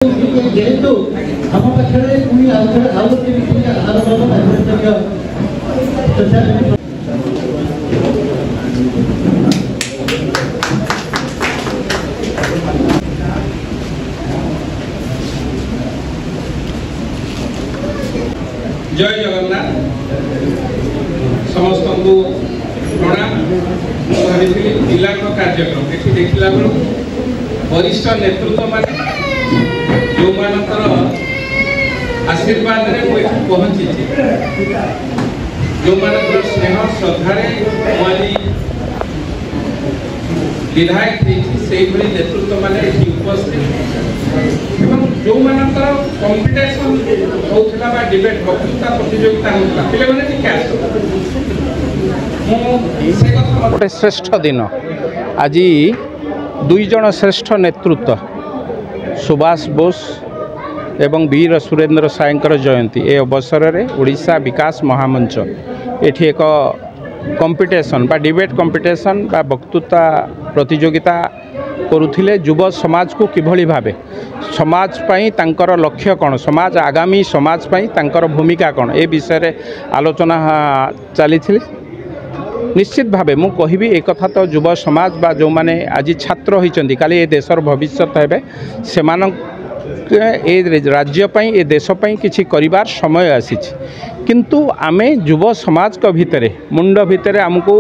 जेहेतु आम पाखे पुणी आउ जय जगन्नाथ समस्त को प्रणाम। भाई पिला कार्यक्रम ये देखला बेलू वरिष्ठ नेतृत्व मान जो मानकर आशीर्वाद रे पहुंची जो मान स्नेह श्रद्धारे माली विधायक से नेतृत्व मान उपस्थित एवं जो मानकर कंपिटिशन होता डिबेट वक्तृता प्रतियोगिता होता पे गोटे श्रेष्ठ दिन आज दुई जन श्रेष्ठ नेतृत्व सुभाष बोस एवं वीर सुरेंद्र सायंकर जयंती ए अवसर में ओडिशा विकास महामंच एठी एक कंपिटिशन बा डिबेट कंपिटिशन बा वक्तृता प्रतियोगिता करुथिले युव समाज को किभली भावे समाज पाई तांकर लक्ष्य कौन समाज आगामी समाज पाई तांकर भूमिका कौन ए विषय रे आलोचना चली निश्चित भावे मु कहबी एक कथा तो युव समाज बा जो माने आज छात्र होइचंदी काली ए देशर भविष्यत हेबे सेमान ए राज्य पाई ए देश पाई किछि करिवार समय आसीछि किंतु आमे युव समाज को भितरे मुंड भितरे हमको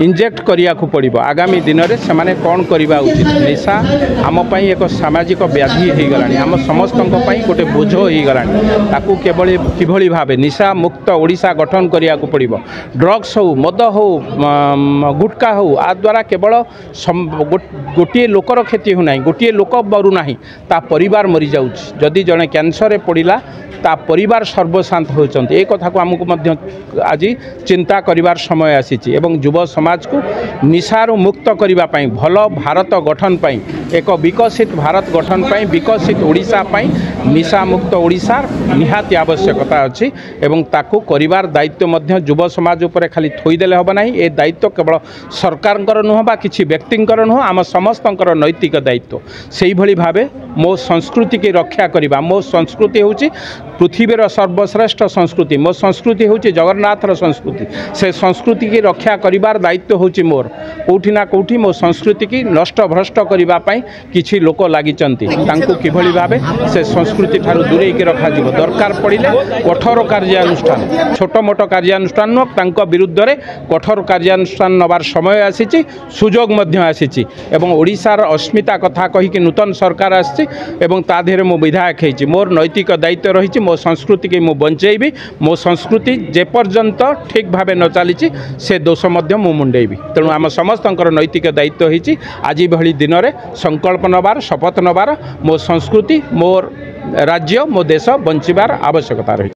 इंजेक्ट करिया को पड़िबो आगामी दिन में से कौन करवा उचित निशा आम पाई एक सामाजिक व्याधि हो गलानी आम समस्त गोटे बोझ हो गलानी ताकू केवल किभली भावे निशा मुक्त ओडिशा गठन करिया को पड़िबो ड्रग्स हो मद हो गुटखा हो आ द्वारा केवल गोटे लोकर क्षति हो ना गोटे लोक मरु ना ता परिवार मरी जाउछि जदि जड़े कैंसर पड़ा ता परिवार सर्वशांत होती एक कथा को आमको आज चिंता करिवार समय आसीछि एवं युव समाज को निशारू मुक्त करिबा पई भल भारत गठन पई एक विकसित भारत गठन पई विकसित ओडिशा पई निशा मुक्त ओडिशा निहाती आवश्यकता अछि एवं ताकू करिवार दायित्व मध्य युव समाज उपरे खाली थोई देले होबा नाही ए दायित्व केवल सरकारनकर नुह बा किछि व्यक्तिंकर नुह आम समस्तंकर नैतिक दायित्व सेही भली भावे मो संस्कृति की रक्षा करिबा मो संस्कृति होछि पृथ्वीर सर्वश्रेष्ठ संस्कृति मो संस्कृति होछि जगन्नाथर संस्कृति से संस्कृति की रक्षा करिवार दायित्व होछि मोर कोठी ना कोठी मो संस्कृति की नष्ट भ्रष्ट करिबा पई किछि लोक लागिचंती तांको किभली भाबे से संस्कृति ठारू दूरे के रखा जिवो दरकार पड़िले कठोर कार्यानुष्ठान छोट मोट कार्यानुष्ठान न तांको विरुद्ध रे कठोर कार्यानुष्ठान नबार समय आसीछि सुजोग मध्य आसीछि एवं ओडिशार अस्मिता कथा कहि कि नूतन सरकार आछि एवं ता धेरे मो विधायक हेछि मोर नैतिक दायित्व रहिछि मो संस्कृति के मु बंचेबी मो संस्कृति जे पर्यंत ठीक भावे न चली से दोष मध्य मु मुंडेबी तेणु आम समस्त नैतिक दायित्व होती आज भली दिन में संकल्प नबार शपथ नबार मो संस्कृति मोर राज्य मो देश बंचार आवश्यकता रही।